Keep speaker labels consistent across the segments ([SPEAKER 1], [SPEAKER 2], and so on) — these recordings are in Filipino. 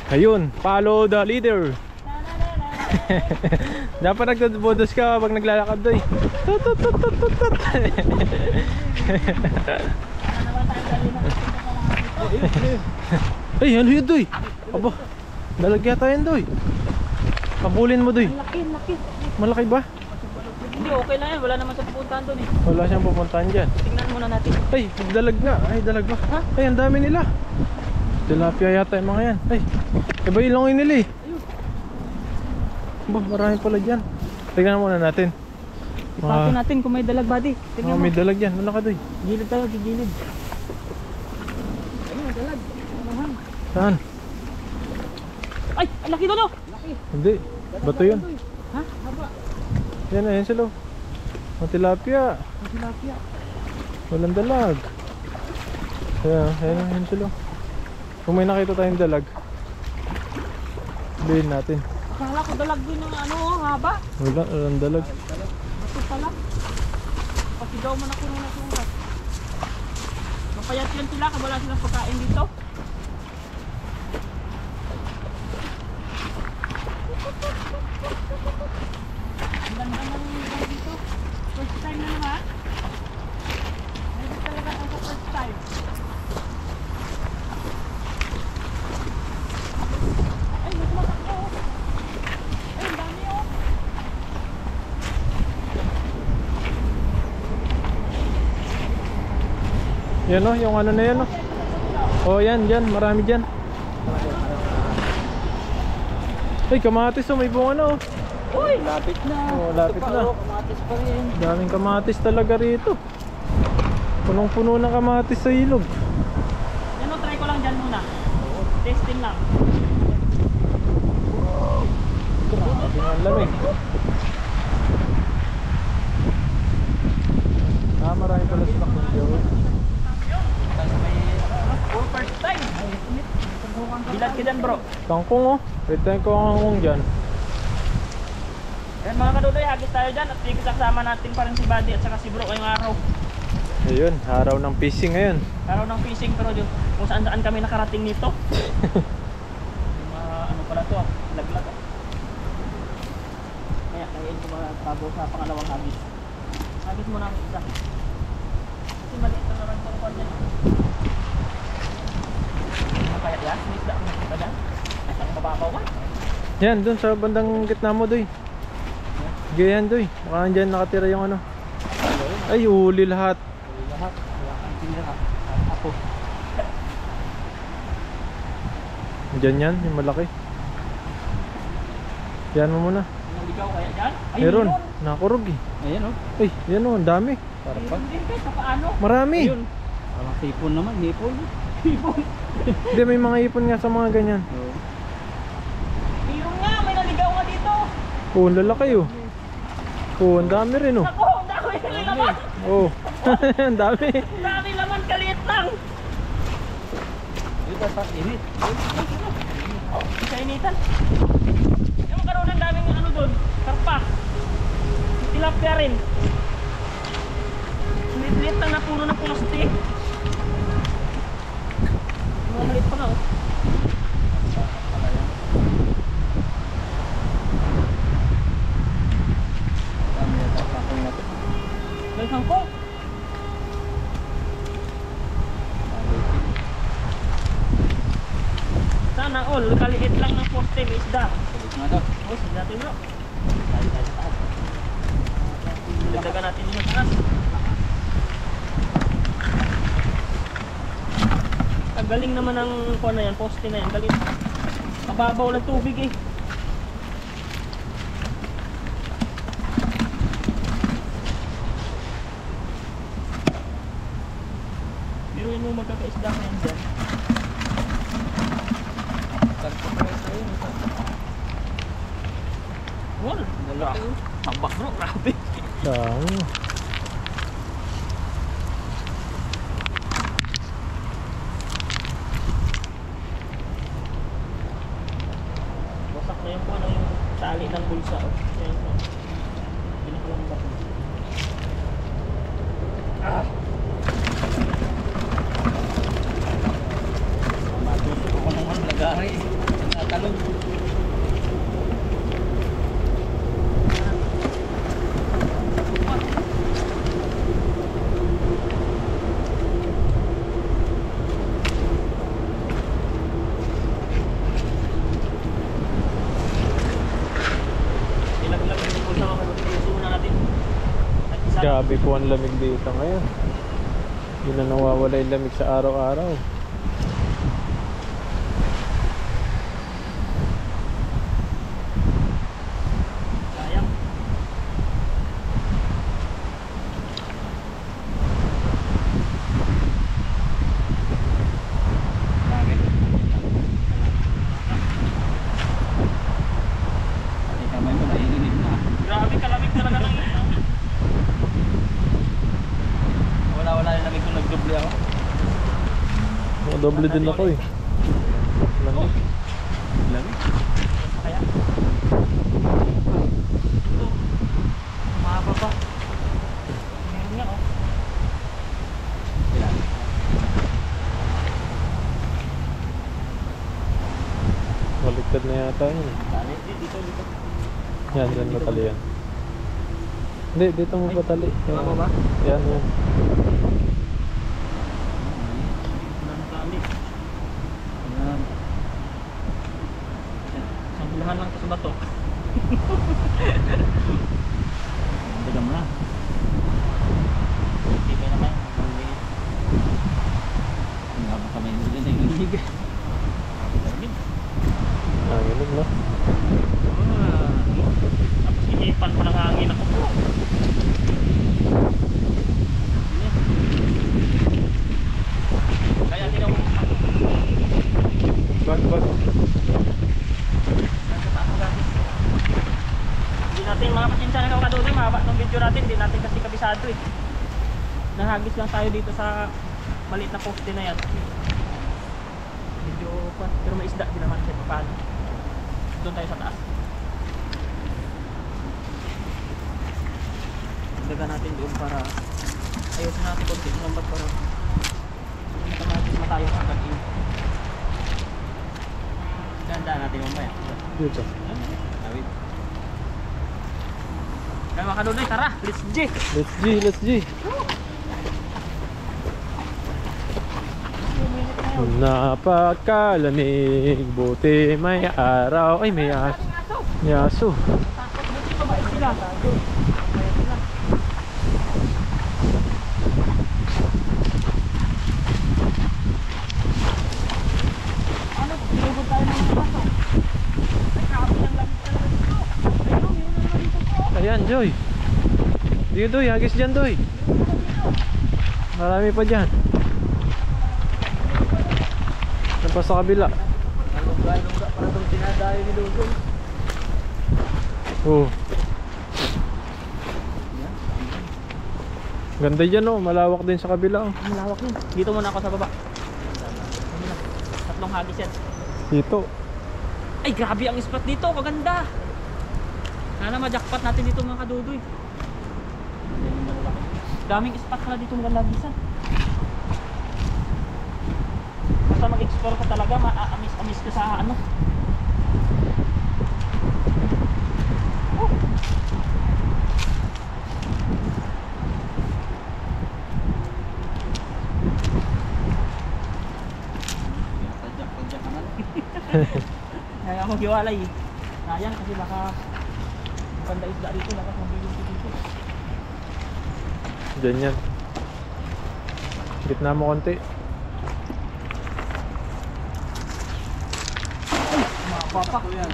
[SPEAKER 1] Ayun, follow the leader. Dapat nagtutbodos ka pag naglalakad doy. Tut tut tut tut tut tut. Ay, ano yun doy? Aba, dalag yata yun doy. Kabulin mo doy.
[SPEAKER 2] Laki, laki.
[SPEAKER 1] Malaki ba?
[SPEAKER 2] Hindi, okay lang yan. Wala naman sa pupuntahan doon eh.
[SPEAKER 1] Wala siyang pupuntahan dyan.
[SPEAKER 2] Tingnan muna natin.
[SPEAKER 1] Ay, dalag nga. Ay, dalag ba?
[SPEAKER 2] Ha?
[SPEAKER 1] Ay, ang dami nila. Tilapia yata yung mga yan. Ay, iba yung langoy nila eh. Ba, marami pala dyan. Tignan muna natin.
[SPEAKER 2] Ipapin natin kung may dalag body. Tingnan mo.
[SPEAKER 1] May dalag yan. Wala ka doy.
[SPEAKER 2] Gilid tayo, gigilid. Ayun, may dalag. Mahang.
[SPEAKER 1] Saan?
[SPEAKER 2] Ay, ang laki doon oh! Laki.
[SPEAKER 1] Hindi. Bato yun.
[SPEAKER 2] Ha? Haba.
[SPEAKER 1] Yan, ayan sila. Mga tilapia.
[SPEAKER 2] Ang tilapia.
[SPEAKER 1] Walang dalag. Ayan, ayan sila. Kung may nakita tayong dalag, bilhin natin.
[SPEAKER 2] Akala ko dalag din ng ano oh, haba.
[SPEAKER 1] Walang dalag.
[SPEAKER 2] Bato pala. Pasigaw man ako nung nasurat. Mapayat yan sila, wala silang pagkain dito. Ang ganda ng lugar dito. First time na naman. Maybe talaga ako sa first time. Ay, mas malaki oh. Ay, ang dami oh.
[SPEAKER 1] Yan o, yung ano na yan o. Oh, yan, dyan, marami dyan. Ay, kamatis o, may bunga na o.
[SPEAKER 2] Uy, lapit na.
[SPEAKER 1] Oh, lapit na.
[SPEAKER 2] Kamatis pa rin.
[SPEAKER 1] Daming kamatis talaga rito. Punong-puno ng kamatis sa ilog.
[SPEAKER 2] Yan o, try ko lang dyan muna. Testing lang.
[SPEAKER 1] Grabe nga ang lamig. Ah, marami pala sa takong.
[SPEAKER 2] First time. Bilad ka dyan bro.
[SPEAKER 1] Kangkong o. Pwede tayong kangkong dyan.
[SPEAKER 2] Yan mga kaduloy, hagis tayo dyan at kasama natin pa rin si Buddy at saka si bro ngayong araw.
[SPEAKER 1] Ayun, araw ng fishing ngayon.
[SPEAKER 2] Araw ng fishing pero kung saan saan kami nakarating nito. Ano pala to, laglag ah. Kaya kayain ko bago sa pangalawang hagis. Hagis mo namin isa. Kasi maliit na naman itong kwan yan. Ano kaya yan? May isda mo ba dyan? Nasa ang mababaw ka?
[SPEAKER 1] Yan, dun sa bandang gitna mo doy. Ganyan doy. Baka dyan nakatira yung ano. Ay, huli lahat.
[SPEAKER 2] Lahat. Wala kang tinira. Ako.
[SPEAKER 1] Dyan yan, yung malaki. Yan mo muna.
[SPEAKER 2] Naligaw kaya dyan? Ay,
[SPEAKER 1] Meron,
[SPEAKER 2] yun.
[SPEAKER 1] nakurog eh.
[SPEAKER 2] Ayan o.
[SPEAKER 1] Ay, yan o, ang dami.
[SPEAKER 2] Para pa. Ayun din kahit sa paano.
[SPEAKER 1] Marami.
[SPEAKER 2] Ayun. Parang hipon naman. Hipon. Hipon.
[SPEAKER 1] Hindi, may mga ipon nga sa mga ganyan.
[SPEAKER 2] Meron nga. May naligaw nga dito.
[SPEAKER 1] Oh, ang lalaki oh. Oh, ang dami rin oh.
[SPEAKER 2] Ako, ang dami laman.
[SPEAKER 1] Oh, ang dami.
[SPEAKER 2] Dami laman, kaliit lang. Dito sa init. Sa initan. Yung karoon ng daming ano doon. Karpa. Tilapia rin. Liit lang na puno ng plastic. Mga maliit pa nga oh. Welcome po. Sana all, kaliit lang ng poste, may isda. Oh, sige natin bro. Dagdagan natin yung taas. Ang galing naman ng kuha na yan, poste na yan. Galing. Mababaw ng tubig eh. Biruin mo magkakaisda ka yan dyan. Wala. Tambak bro, grabe.
[SPEAKER 1] Dami.
[SPEAKER 2] Wasak na yung ano yung tali ng bulsa. Oh. Yan po. Pinakalang ba ito? Ah! Matusok ako naman lagari. Talong. Ilag-lag yung pulsa ko. Iluso na natin. At isa.
[SPEAKER 1] Grabe po ang lamig dito ngayon. Hindi na nawawala yung lamig sa araw-araw.
[SPEAKER 2] Sayang. Grabe kalamig talaga ng wala yung lamig kung nagdoble ako.
[SPEAKER 1] Doble din ako eh. Lamig.
[SPEAKER 2] Lamig? Kaya? Ito. Mahaba pa. Meron nga oh. Ilan?
[SPEAKER 1] Baliktad na yata yun.
[SPEAKER 2] Dali. Dito.
[SPEAKER 1] Yan, dyan matali yan. Hindi, dito mo patali.
[SPEAKER 2] Baba ba?
[SPEAKER 1] Yan, yan.
[SPEAKER 2] Dali. Ayan. Isang bilahan lang ito sa bato. Taga mo na. Hindi pa naman. Nga ba kami hindi na yung linig?
[SPEAKER 1] Nanginig no?
[SPEAKER 2] Tapos inipan pa ng hangin ako po. Kaya tinaw mo.
[SPEAKER 1] Bag.
[SPEAKER 2] Hindi natin mga pasensya na kadudoy, mahaba ng video natin, hindi natin kasi kabisado eh. Nahagis lang tayo dito sa maliit na poste na yan. Medyo pa, pero may isda din naman kahit paano. Doon tayo sa taas. Dagan natin doon para ayusin natin konti ng lambat para hindi matayo agad yun. Gandaan natin mamaya.
[SPEAKER 1] Dito.
[SPEAKER 2] Tawid. Kaya mga kadudoy, tara! Let's G!
[SPEAKER 1] Let's G. Napakalamig, buti may araw. Ay, may aso. May aso.
[SPEAKER 2] Takot buti mabait sila. Mabait sila. Ano? Sinugod tayo ng mga aso. Ay, grabe ng lamig talaga dito. Ayun, yun na naman dito po.
[SPEAKER 1] Ayan, Joy. Dito, Doy. Hagis dyan, Doy. Marami pa dyan. Nampas sa kabila.
[SPEAKER 2] Lungga para doon tinadayo ni Dodoy.
[SPEAKER 1] Oh. Ganda dyan, oh. Malawak din sa kabila, oh.
[SPEAKER 2] Malawak yun. Dito muna ako sa baba. Ano na? Tatlong hagis yan.
[SPEAKER 1] Dito.
[SPEAKER 2] Ay, grabe ang spot dito. Kaganda. Sana ma-jackpot natin dito mga kadudoy. Daming spot pala dito mga lagisan. Basta mag-explore ka talaga, ma-amis ka sa ano. Kaya ako giwalay eh. Sayang kasi baka panda isda dito, baka mabilog dito.
[SPEAKER 1] Dyan yan. Gitna mo konti.
[SPEAKER 2] Mapapa ko yan.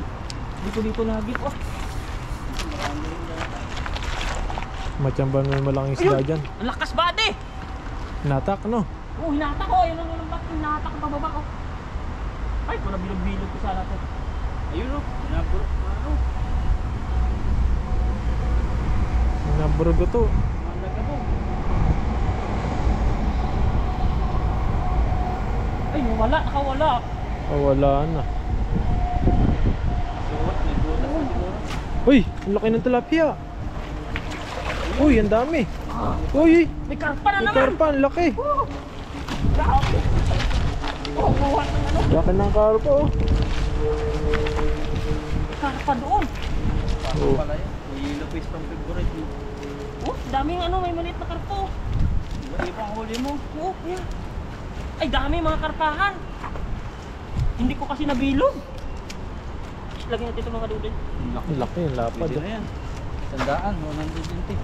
[SPEAKER 2] Dito lagi po.
[SPEAKER 1] Matsamban mo yung malaking isda dyan.
[SPEAKER 2] Ang lakas bade!
[SPEAKER 1] Natak, no?
[SPEAKER 2] Oh, hinatak ko. Ayun ang ba't hinatak ko pababa ko. Ay, kung nabilog-bilog ko sana to. Ayun o. Hinapuro. Ano?
[SPEAKER 1] Naburog ko to.
[SPEAKER 2] Malaga po. Ay, wala. Nakawala.
[SPEAKER 1] Oh, wala na.
[SPEAKER 2] Suwat, may butas na siguro.
[SPEAKER 1] Uy! Ang laki ng tilapia. Uy, ang dami. Uy!
[SPEAKER 2] May karpa na
[SPEAKER 1] May
[SPEAKER 2] naman.
[SPEAKER 1] karpa, ang laki.
[SPEAKER 2] Grabe. Oh, buhat ng ano.
[SPEAKER 1] Laki ng karpa, oh.
[SPEAKER 2] Karpa doon.
[SPEAKER 3] Paano
[SPEAKER 1] Oo.
[SPEAKER 3] pala yan? Yellow fish from favorite mo.
[SPEAKER 2] Oh, daming ano, may maliit na karpo.
[SPEAKER 3] Iba ang huli mo.
[SPEAKER 2] Oh, yeah. Ay, dami mga karpahan. Hindi ko kasi nabilog. Lagyan natin ito mga dudoy.
[SPEAKER 1] Ang laki yung lapad.
[SPEAKER 3] Pwede na yan. 100, 120.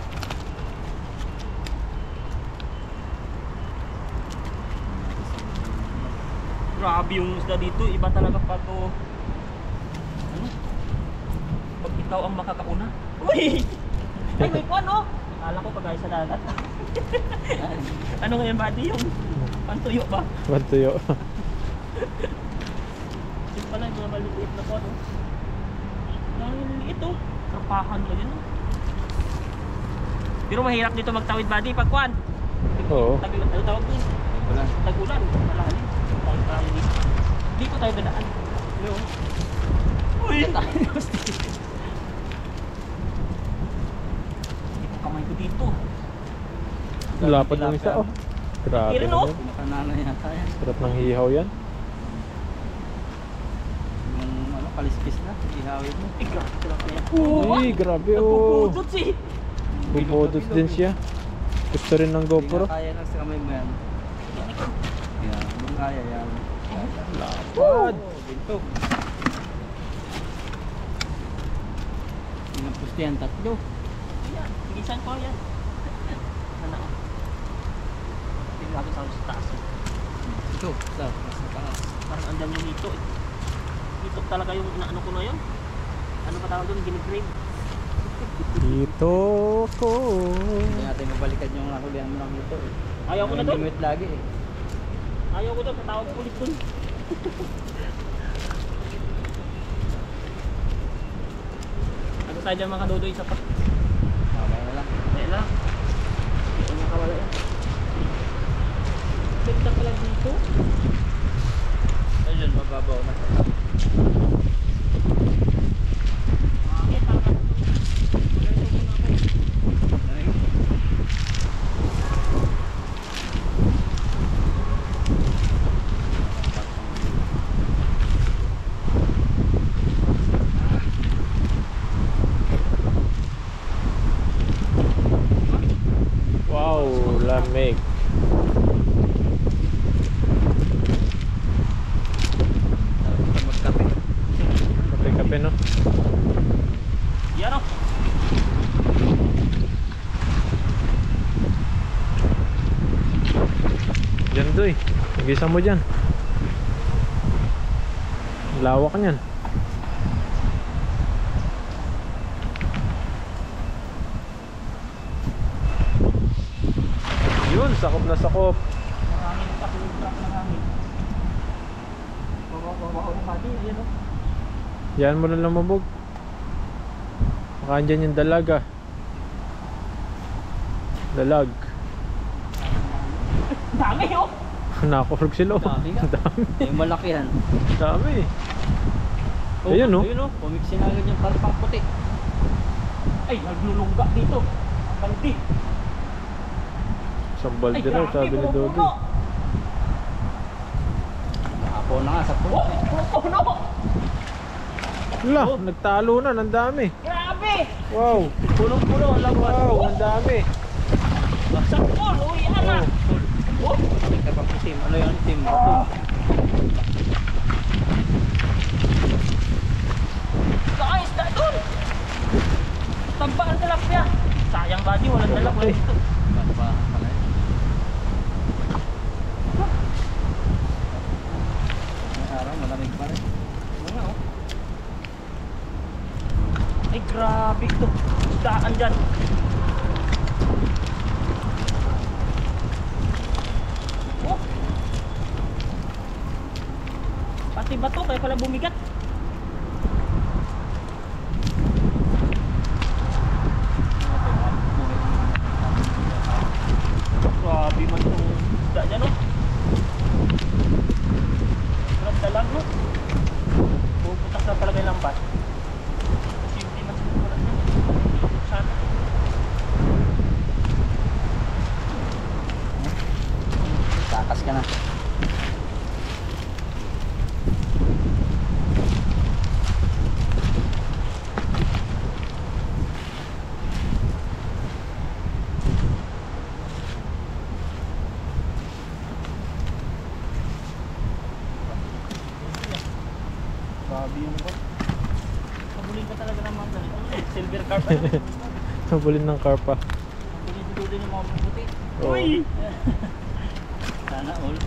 [SPEAKER 2] Grabe yung isda dito. Iba talaga pag ano? Pag ikaw ang makakauna. Uy! Ay, may kuwan oh! Akala ko pag sa dagat. Ano ngayon, buddy? Yung pantuyo ba?
[SPEAKER 1] Bantuyo.
[SPEAKER 2] Yung pala yung mga maliliit na kuwan oh. Maliliit oh. Karpahan ko yun oh. Pero mahirap dito magtawid, buddy, pag kuwan.
[SPEAKER 1] Oo.
[SPEAKER 2] Ano tawag dun?
[SPEAKER 3] Wala.
[SPEAKER 2] Tagulan. Malalim. Tayo dito. Hindi ko tayo dadaan. Ano? Uy! Kamay ko dito.
[SPEAKER 1] Lapad ng isa oh. Grabe
[SPEAKER 2] Irin, oh.
[SPEAKER 1] naman.
[SPEAKER 3] Pinakanana yata yan.
[SPEAKER 1] Sarap ng hihaw yan.
[SPEAKER 3] Yung ano, kaliskis na. Ihawin mo.
[SPEAKER 2] Eh, grabe talaga yan.
[SPEAKER 1] Uy, grabe oh.
[SPEAKER 2] Nagpupudot si.
[SPEAKER 1] Bubodos din siya. Gusto rin ng
[SPEAKER 3] Hindi
[SPEAKER 1] GoPro.
[SPEAKER 3] nga kaya lang sa kamay mo yan. Yan. Hindi kaya yan.
[SPEAKER 1] Lapad.
[SPEAKER 3] Ginto. Pinapustihan tatlo.
[SPEAKER 2] Yan. Gigisan ko yan. Ano? Tingnan natin sa taas. Eh.
[SPEAKER 3] Ito. Sa taas.
[SPEAKER 2] Parang andyan yung dito eh. Dito talaga yung inaano ko na yun. Ano pa tawag doon? Ginigrave.
[SPEAKER 1] Dito ko.
[SPEAKER 3] Hindi natin mabalikan yung nahulihan mo lang dito eh.
[SPEAKER 2] Ayaw ko na
[SPEAKER 3] May
[SPEAKER 2] doon.
[SPEAKER 3] limit lagi eh.
[SPEAKER 2] Ayaw ko doon. Tatawag ko ulit doon. Ano tayo dyan mga kadodo? Isa pa.
[SPEAKER 3] Tama na lang.
[SPEAKER 2] Kaya lang. Hindi ko nakawala yan. Ganda pala dito.
[SPEAKER 3] Ayun, mababaw na.
[SPEAKER 2] Bakit? Parang
[SPEAKER 1] Wow, lamig.
[SPEAKER 3] Magkape.
[SPEAKER 1] Kape-kape no?
[SPEAKER 2] yan o.
[SPEAKER 1] Diyan doy. Nagisa mo dyan. Lawak niyan. Yun, sakop na sakop.
[SPEAKER 2] Mahangin pa. Truck ng hangin. Babaw ng body. Yan o.
[SPEAKER 1] Yan mo na lumabog. Baka andyan yung dalaga. Dalag.
[SPEAKER 2] Dami o.
[SPEAKER 1] Nakakurog sila oh.
[SPEAKER 3] Dami nga.
[SPEAKER 1] Ang dami.
[SPEAKER 3] Yung malaki yan.
[SPEAKER 1] Dami. Ayun, no?
[SPEAKER 3] Ayun oh. Pumiksin agad yung karpang puti.
[SPEAKER 2] Ay, naglulungga dito. Baldi.
[SPEAKER 1] Isang balde raw, sabi ni Dodo.
[SPEAKER 3] Nakapo na nga sa
[SPEAKER 2] Oh,
[SPEAKER 3] puti.
[SPEAKER 2] puno.
[SPEAKER 1] Wala, nagtalo na, ang dami.
[SPEAKER 2] Grabe.
[SPEAKER 1] Wow.
[SPEAKER 2] Punong-puno. Lagwas.
[SPEAKER 1] Wow, ang dami.
[SPEAKER 2] Sakpon. Uy, anak. Oh.
[SPEAKER 3] Ito pa team. Ano yun? Team. Ito.
[SPEAKER 2] Guys, na doon. Tamba ang tilapia. Sayang body, walang dala ko dito.
[SPEAKER 3] Ano pa pala yun? May araw, malamig pa rin.
[SPEAKER 2] Ano oh. Ay, grabe ito. Daan dyan. Oh. Pati ba to? Kaya pala bumigat. Grabe man itong isda dyan, no? Sarap dalag, no? Puputak na talaga yung lambat. Simple man siguro lang yan. Sana.
[SPEAKER 3] Takas ka na. Grabe yung ba?
[SPEAKER 2] Pabulin ka talaga ng mga ganito. Silver carp.
[SPEAKER 1] Nabulin ng karpa.
[SPEAKER 2] Pabulin si Dudoy yung mga puti.
[SPEAKER 1] Oo.
[SPEAKER 2] Uy!
[SPEAKER 3] Sana all.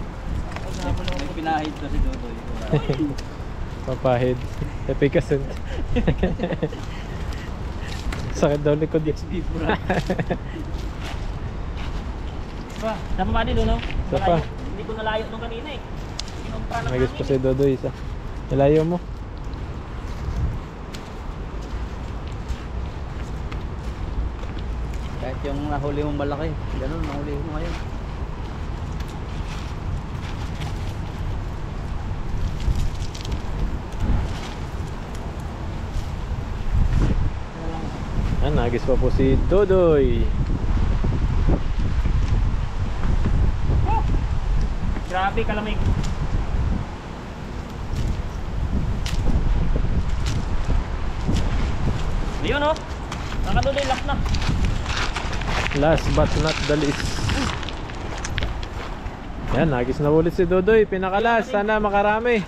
[SPEAKER 3] May pinahid to si Dodoy.
[SPEAKER 1] Papahid. Epicacent. Sakit daw likod yun.
[SPEAKER 3] XB pura.
[SPEAKER 2] Pa, sama pa din doon, no?
[SPEAKER 1] Isa pa.
[SPEAKER 2] Hindi ko nalayo nung kanina eh. Kinumpra na
[SPEAKER 1] Nagis pa si Dodoy isa. Ilayo mo.
[SPEAKER 3] Kahit yung nahuli mong malaki, ganun, nahuli mo ngayon.
[SPEAKER 1] Nagis pa po si Dodoy.
[SPEAKER 2] Grabe kalamig. Ayun oh. Nakaduloy last na.
[SPEAKER 1] Last but not the least. Yan, nagis na ulit si Dodoy. Pinakalas. Sana makarami.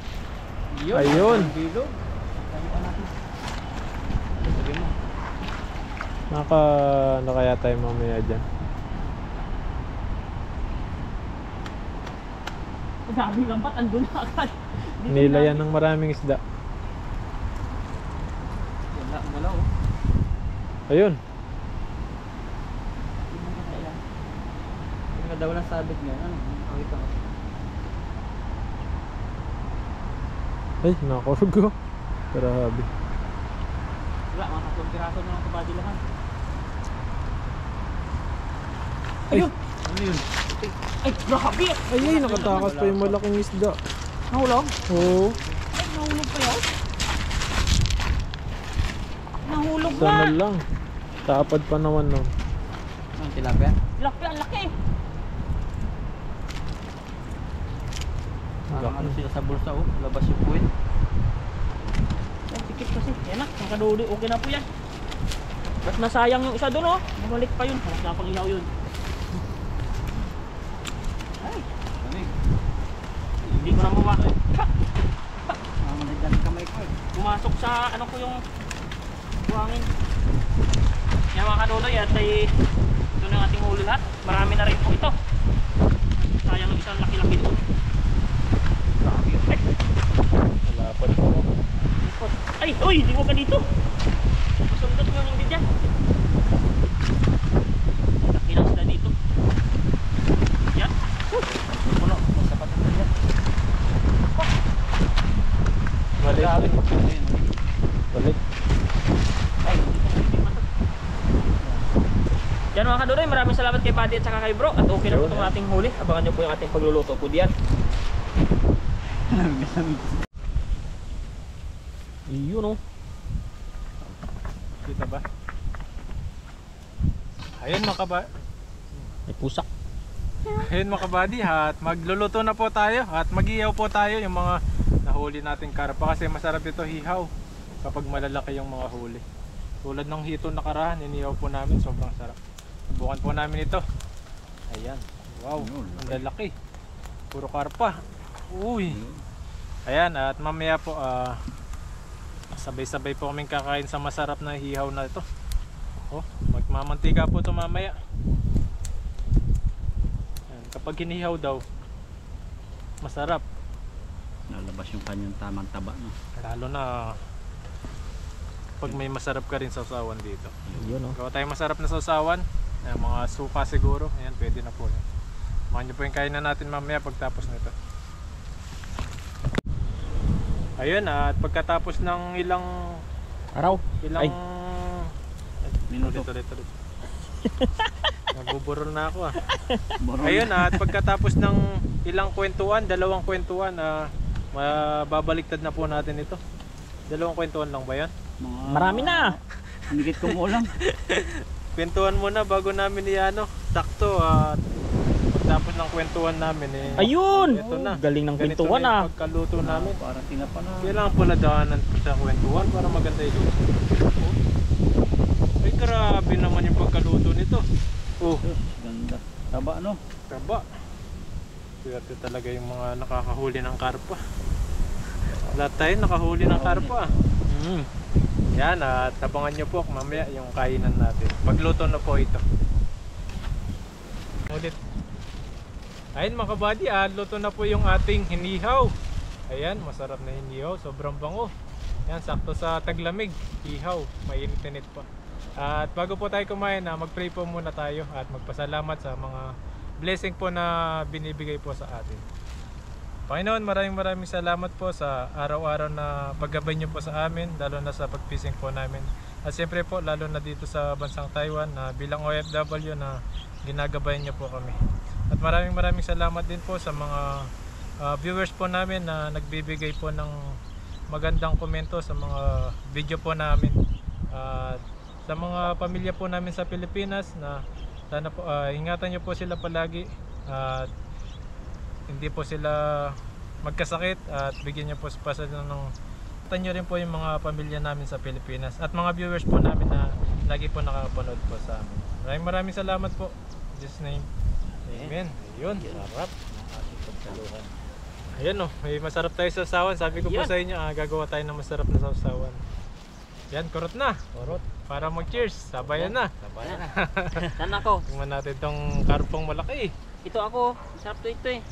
[SPEAKER 1] Ayun.
[SPEAKER 3] Bilog. Sabi pa natin. Sabi mo.
[SPEAKER 1] Ano kaya tayo mamaya dyan?
[SPEAKER 2] Sabi lang ba't andun na agad?
[SPEAKER 1] Nila yan ng maraming isda.
[SPEAKER 3] Wala oh.
[SPEAKER 1] Ayun.
[SPEAKER 3] Yung daw lang sabit nga. Ano? Awit ako.
[SPEAKER 1] Ay, nakurgo. Grabe.
[SPEAKER 2] Wala, mga 3 piraso na lang kabadilahan.
[SPEAKER 1] Ay,
[SPEAKER 3] Ano yun?
[SPEAKER 2] Ay, grabe!
[SPEAKER 1] ay, nakatakas pa yung malaking isda.
[SPEAKER 2] Nahulog?
[SPEAKER 1] Oo.
[SPEAKER 2] Ay, nahulog pa yun? Nahulog na!
[SPEAKER 1] Sana lang. Tapad pa naman nun.
[SPEAKER 3] Ang tilapia?
[SPEAKER 2] Laki, ang laki!
[SPEAKER 3] Parang ano sila sa bulsa oh. Labas yung puwit.
[SPEAKER 2] Ang sikip kasi. Yan na, ang kaduli. Okay na po yan. Ba't nasayang yung isa doon oh? Bumalik pa yun. Harap na pang ihaw yun. Ay,
[SPEAKER 3] Lamig.
[SPEAKER 2] hindi ko na mawa.
[SPEAKER 3] Mamalitan yung kamay ko eh.
[SPEAKER 2] Pumasok sa ano ko yung buhangin. Yan mga kaduloy at ay ito na ang ating huli lahat. Marami na rin po ito. Sayang yung isang laki-laki doon. Grabe yun. Ay!
[SPEAKER 1] Malapad po.
[SPEAKER 2] Ay! Uy! Di mo ka dito! Masundot mo yung hindi dyan. Laki lang sila dito. Yan.
[SPEAKER 3] Puno. Sapat na dyan.
[SPEAKER 1] Balik.
[SPEAKER 3] Ayun.
[SPEAKER 1] Balik.
[SPEAKER 2] Ay! Hindi pa to. Yan mga kaduloy, maraming salamat kay Buddy at saka kay Bro. At okay na po itong ating huli. Abangan nyo po yung ating pagluluto po diyan. Iyon oh.
[SPEAKER 1] Kita ba? Ayun mga kabady.
[SPEAKER 2] May pusak.
[SPEAKER 1] Ayun mga kabady, at magluluto na po tayo. At mag-ihaw po tayo yung mga nahuli nating karpa. Kasi masarap ito hihaw kapag malalaki yung mga huli. Tulad ng hito nakaraan, inihaw po namin. Sobrang sarap. Subukan po namin ito. Ayan. Wow, ang lalaki. Puro karpa. Uy. Ayan, at mamaya po sabay-sabay po kaming kakain sa masarap na hihaw na ito. Oh, magmamantika po ito mamaya. Ayan, kapag hinihaw daw, masarap.
[SPEAKER 3] Nalabas yung kanyang tamang taba no.
[SPEAKER 1] Lalo na pag may masarap ka rin sausawan dito.
[SPEAKER 2] Iyon oh.
[SPEAKER 1] Gawa tayo masarap na sausawan. Ayan, mga suka siguro. Ayan, pwede na po. Samahan nyo po yung kainan natin mamaya pagtapos nito. Ayun, at pagkatapos ng ilang
[SPEAKER 2] Araw. Ay.
[SPEAKER 1] minuto dito. Nabuburol na ako ah.
[SPEAKER 3] Borong.
[SPEAKER 1] Ayun, at pagkatapos ng ilang kwentuhan, 2 kwentuhan, mababaliktad na po natin ito. 2 kwentuhan lang ba yan?
[SPEAKER 2] Marami na.
[SPEAKER 3] Higit kumulang.
[SPEAKER 1] Kwentuhan muna bago namin iano, sakto at pagtapos ng kwentuhan namin
[SPEAKER 2] Ayun!
[SPEAKER 1] ito na.
[SPEAKER 2] Galing ng
[SPEAKER 1] Ganito
[SPEAKER 2] pintuan
[SPEAKER 1] na yung
[SPEAKER 2] ah.
[SPEAKER 1] pagkaluto namin.
[SPEAKER 3] Parang tinapa na.
[SPEAKER 1] Kailangan pala daanan sa kwentuhan para maganda yung luto. Ay grabe naman yung pagkaluto nito. Oh,
[SPEAKER 3] Ganda. Taba no.
[SPEAKER 1] taba. Swerte talaga yung mga nakakahuli ng karpa. Lahat tayo nakahuli ng karpa. Yan, at tabangan nyo po mamaya yung kainan natin. Pagluto na po ito. Ulit. Ayun mga kabady, luto na po yung ating hinihaw. Ayan, masarap na hinihaw, sobrang bango. Yan, sakto sa taglamig, ihaw, mainit-init pa. At bago po tayo kumain, mag-pray po muna tayo at magpasalamat sa mga blessing po na binibigay po sa atin. Panginoon, maraming salamat po sa araw-araw na paggabay niyo po sa amin, lalo na sa pag-fishing po namin. At siyempre po, lalo na dito sa bansang Taiwan, na bilang OFW na ginagabayan niyo po kami. At maraming salamat din po sa mga viewers po namin na nagbibigay po ng magandang komento sa mga video po namin. At sa mga pamilya po namin sa Pilipinas, na sana po ingatan niyo po sila palagi at hindi po sila magkasakit, at bigyan niyo po ng tanyo rin po yung mga pamilya namin sa Pilipinas at mga viewers po namin na lagi po nakapanood po sa amin. Maraming salamat po. In Jesus' name. Amen. Ayun.
[SPEAKER 3] Sarap ng ating pagsaluhan.
[SPEAKER 1] Ayan o, may masarap tayo sa sausawan. Sabi ko po sa inyo, gagawa tayo ng masarap na sausawan. Yan, kurot na.
[SPEAKER 3] Kurot.
[SPEAKER 1] Para mag-cheers. Sabayan na.
[SPEAKER 3] Sabayan na.
[SPEAKER 2] Saan ako?
[SPEAKER 1] Tingnan natin tong karpong malaki.
[SPEAKER 2] Ito ako. Sarap to ito eh.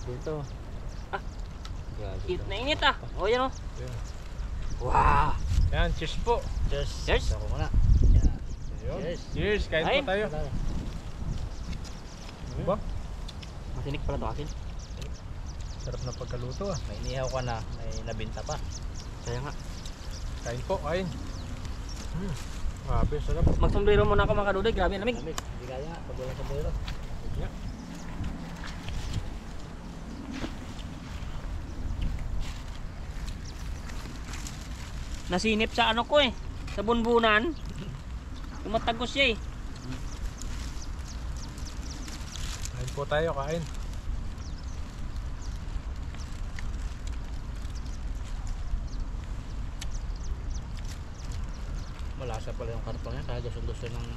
[SPEAKER 3] Dito.
[SPEAKER 2] Ah.
[SPEAKER 3] Grabe.
[SPEAKER 2] Init na init ah. O yan o.
[SPEAKER 1] Ayan.
[SPEAKER 2] Wow.
[SPEAKER 1] Yan, cheers po.
[SPEAKER 3] Cheers.
[SPEAKER 2] Cheers.
[SPEAKER 3] Ako muna. Yan.
[SPEAKER 1] Ayun.
[SPEAKER 3] Cheers.
[SPEAKER 1] Cheers, kain
[SPEAKER 2] Ay.
[SPEAKER 1] po tayo. Diba?
[SPEAKER 2] Masinik pala to akin.
[SPEAKER 1] Sarap na pagkaluto ah.
[SPEAKER 3] May inihaw ka na. May nabinta pa.
[SPEAKER 2] Kaya nga.
[SPEAKER 1] Kain po, kain. Grabe, sarap.
[SPEAKER 2] Magsombrero muna ako mga kaduday. Grabe ang lamig.
[SPEAKER 3] Lamig. Hindi kaya nga. Pag walang sombrero.
[SPEAKER 1] Yeah.
[SPEAKER 2] Nasinip sa ano ko eh. Sa bunbunan. Tumatagos siya eh.
[SPEAKER 1] Kain po tayo, kain.
[SPEAKER 3] Malasa pala yung karpa niya. Kaya gusto ng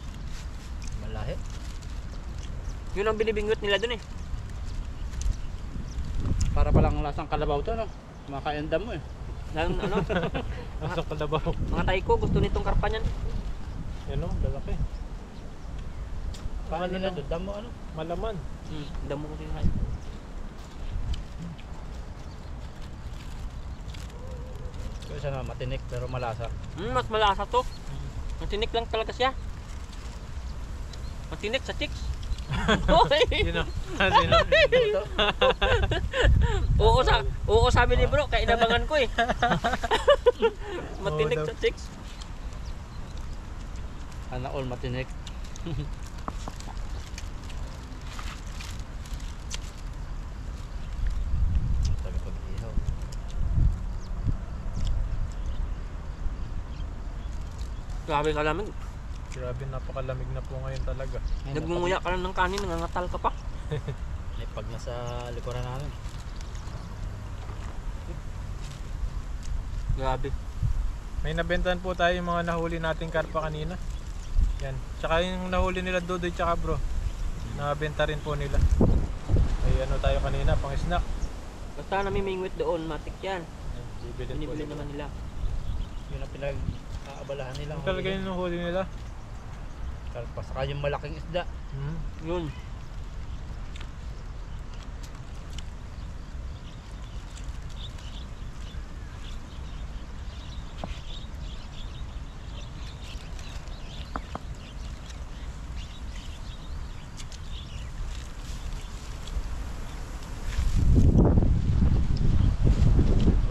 [SPEAKER 3] malahi.
[SPEAKER 2] Yun ang binibingot nila dun eh.
[SPEAKER 3] Para palang lasang kalabaw to, no? Makaendam mo eh.
[SPEAKER 2] Lalo ano,
[SPEAKER 1] Nasa kalabaw.
[SPEAKER 2] mga tayo ko gusto nitong karpa niyan.
[SPEAKER 1] Yan o, lalaki.
[SPEAKER 3] Paano nila doon? Damo ano?
[SPEAKER 1] Malaman.
[SPEAKER 2] Damo ko siya.
[SPEAKER 3] Isa na matinik pero malasa.
[SPEAKER 2] Mas malasa to. Matinik lang talaga siya. Matinik sa chicks.
[SPEAKER 1] Sino? Sino?
[SPEAKER 2] Oo sabi ni bro, kaya inabangan ko eh. Matinik
[SPEAKER 1] Oo daw.
[SPEAKER 2] sa chicks.
[SPEAKER 3] Ana all matinik. Sabi ko ihaw.
[SPEAKER 2] Grabe ka lamig.
[SPEAKER 1] Grabe, napakalamig na po ngayon talaga.
[SPEAKER 2] Nagmumuya ka lang ng kanin, nangangatal ka pa.
[SPEAKER 3] May pag nasa likuran namin.
[SPEAKER 2] Grabe.
[SPEAKER 1] May nabentahan po tayo yung mga nahuli nating karpa kanina. Yan. Tsaka yung nahuli nila Dudoy tsaka bro. Nabenta rin po nila. Ay ano tayo kanina, pang snack.
[SPEAKER 2] Basta namimingwit doon, matik yan.
[SPEAKER 1] Yan, bibili po
[SPEAKER 2] Binibili
[SPEAKER 1] nila.
[SPEAKER 2] naman nila.
[SPEAKER 3] Yun ang pinag-aabalahan nila.
[SPEAKER 1] Yung talaga yung nahuli nila.
[SPEAKER 3] Karpa. Saka yung malaking isda.
[SPEAKER 2] Yun.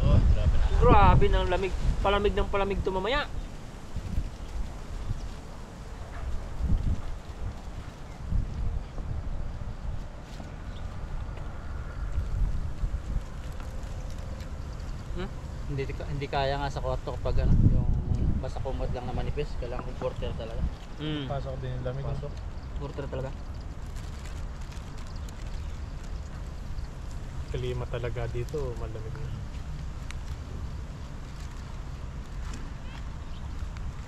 [SPEAKER 3] Oh, grabe na.
[SPEAKER 2] Grabe ng lamig. Palamig ng palamig to mamaya.
[SPEAKER 3] Hindi kaya nga sa kwarto kapag ano, yung basta kumot lang na manipis, kailangan comforter talaga.
[SPEAKER 1] Pasok din yung lamig.
[SPEAKER 3] Pasok.
[SPEAKER 2] Porter talaga.
[SPEAKER 1] Klima talaga dito, malamig na.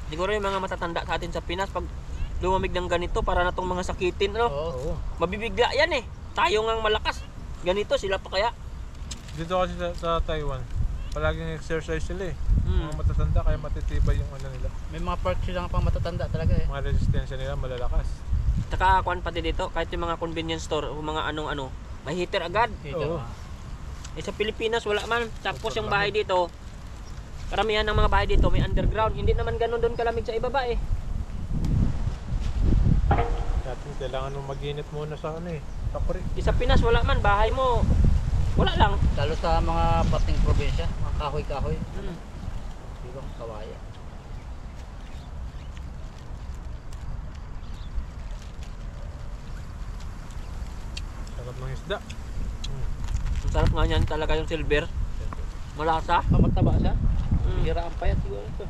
[SPEAKER 2] Siguro yung mga matatanda sa atin sa Pinas, pag lumamig ng ganito, para na tong mga sakitin, ano?
[SPEAKER 3] Oo.
[SPEAKER 2] Mabibigla yan eh. Tayo ngang malakas. Ganito, sila pa kaya.
[SPEAKER 1] Dito kasi sa Taiwan, palaging exercise sila eh.
[SPEAKER 2] Mm.
[SPEAKER 1] Mga matatanda kaya matitibay yung ano nila.
[SPEAKER 3] May mga park silang pang matatanda talaga eh.
[SPEAKER 1] Mga resistensya nila malalakas.
[SPEAKER 2] Tsaka kuan pati dito, kahit yung mga convenience store o mga anong-ano, may heater agad.
[SPEAKER 3] Dito.
[SPEAKER 1] Oo.
[SPEAKER 2] Eh sa Pilipinas wala man. Tapos yung bahay dito, karamihan ng mga bahay dito may underground. Hindi naman ganun doon kalamig sa ibaba eh.
[SPEAKER 1] Dati kailangan mo mag-init muna sa ano eh. Takuri.
[SPEAKER 2] Eh, sa Pinas wala man, bahay mo wala lang.
[SPEAKER 3] Lalo sa mga pating probinsya, mga kahoy-kahoy.
[SPEAKER 2] Mm.
[SPEAKER 3] Di ba? Kawaya.
[SPEAKER 1] Sarap ng isda.
[SPEAKER 2] Ang sarap nga niyan talaga yung silver. Malasa.
[SPEAKER 3] Mataba siya.
[SPEAKER 2] Mm.
[SPEAKER 3] Hira ang payat siguro ito.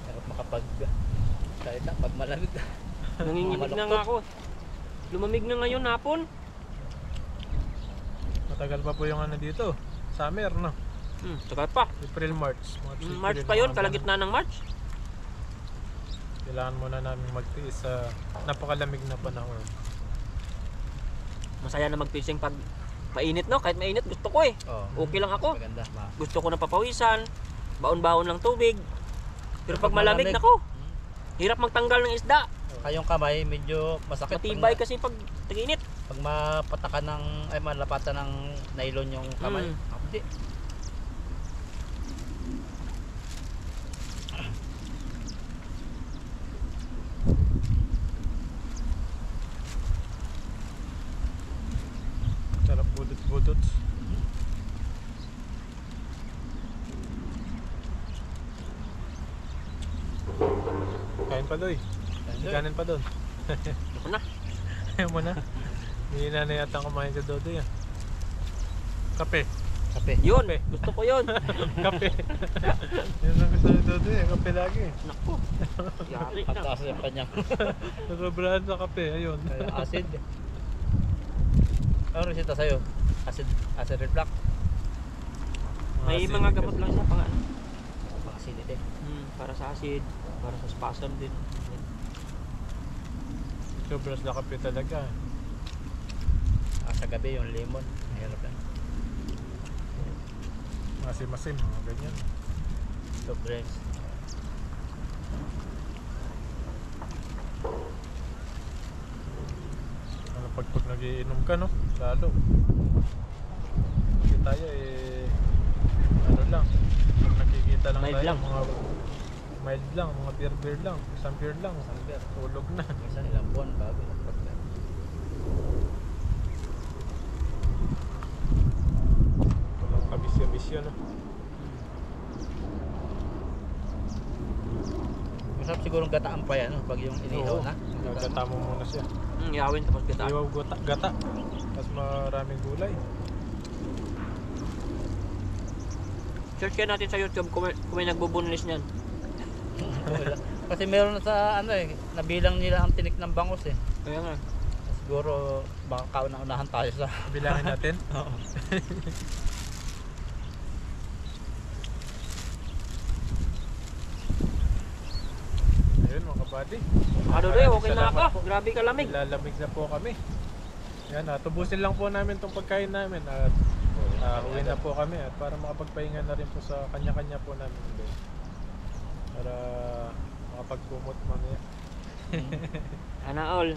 [SPEAKER 3] Sarap makapag kahit na pag malamig.
[SPEAKER 2] Nanginginig na nga ako. Lumamig na ngayon hapon.
[SPEAKER 1] Matagal pa po yung ano dito. Summer no.
[SPEAKER 2] Tagal pa.
[SPEAKER 1] April, March. Mga April,
[SPEAKER 2] March pa yun,
[SPEAKER 1] mga
[SPEAKER 2] kalagitnaan ng March.
[SPEAKER 1] ganun. Kailangan muna namin magtiis sa napakalamig na panahon.
[SPEAKER 2] Masaya na mag-fishing pag mainit no, kahit mainit gusto ko eh.
[SPEAKER 3] Oh.
[SPEAKER 2] Okay lang ako.
[SPEAKER 3] Maganda.
[SPEAKER 2] Gusto ko na papawisan, baon-baon ng tubig. Pero pag
[SPEAKER 3] Pag
[SPEAKER 2] malamig
[SPEAKER 3] malamig,
[SPEAKER 2] nako, hirap magtanggal ng isda.
[SPEAKER 3] Kayong kamay medyo masakit.
[SPEAKER 2] Matibay kasi pag tag-init.
[SPEAKER 3] Pag mapatakan ng ay malapatan ng nylon yung kamay.
[SPEAKER 2] Mm.
[SPEAKER 3] Hindi.
[SPEAKER 1] Sarap budot-budot. Kain pa doy. Kanin pa doon.
[SPEAKER 2] Ako na.
[SPEAKER 1] Ayaw mo na. Hindi na yata kumain sa Dodoy ah. Kape.
[SPEAKER 3] Kape.
[SPEAKER 2] Yun,
[SPEAKER 1] Kape.
[SPEAKER 2] gusto ko yun.
[SPEAKER 1] Kape. Yun ang gusto ni Dodoy eh. Kape lagi.
[SPEAKER 2] Nako. Yari
[SPEAKER 3] At
[SPEAKER 2] na.
[SPEAKER 3] taas yung kanyang
[SPEAKER 1] Nasobrahan sa kape. Ayun.
[SPEAKER 3] acid. Ano resita sa'yo? Acid reflux.
[SPEAKER 2] May mga gamot lang siya pang ano.
[SPEAKER 3] Acidity.
[SPEAKER 2] Para sa acid, para sa spasm din.
[SPEAKER 1] Sobras na kape talaga.
[SPEAKER 3] Sa gabi yung lemon. Mahirap yan.
[SPEAKER 1] Masim-masim. Mga ganyan.
[SPEAKER 3] Soft drinks.
[SPEAKER 1] Ano pag nagiinom ka no? Lalo. Kasi tayo eh ano lang. Pag nakikita lang
[SPEAKER 2] Mild
[SPEAKER 1] tayo
[SPEAKER 2] lang.
[SPEAKER 1] mga mild lang, mga beer lang, isang beer lang, tulog na.
[SPEAKER 3] Minsan ilang buwan bago napagka.
[SPEAKER 1] Walang kabisyo-bisyo no.
[SPEAKER 3] Masarap sigurong gataan pa yan no? Pag yung inihaw na.
[SPEAKER 1] Gata mo muna siya.
[SPEAKER 2] Yawin tapos gata.
[SPEAKER 1] Iwaw gata. Tapos maraming gulay.
[SPEAKER 2] Search kaya natin sa YouTube kung may nagbubunlis niyan.
[SPEAKER 3] Kasi meron na sa ano eh, nabilang nila ang tinik ng bangus eh.
[SPEAKER 2] Kaya nga.
[SPEAKER 3] Siguro baka kauna-unahan tayo sa
[SPEAKER 1] Bilangin natin.
[SPEAKER 3] Oo.
[SPEAKER 1] Ayun mga kabady.
[SPEAKER 2] Ano doy, okay na ako. Grabe ka lamig.
[SPEAKER 1] Lalamig na po kami. Yan, tubusin lang po namin itong pagkain namin at uwi na po kami at para makapagpahinga na rin po sa kanya-kanya po namin ulit. Para makapagkumot mamaya.
[SPEAKER 2] Ana all.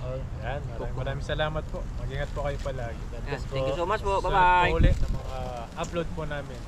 [SPEAKER 3] Oh,
[SPEAKER 1] Yan, maraming salamat po. Mag-ingat po kayo palagi.
[SPEAKER 3] God bless po.
[SPEAKER 2] Thank you so much po.
[SPEAKER 1] Susunod
[SPEAKER 2] Bye-bye.
[SPEAKER 1] po ulit ng mga upload po namin.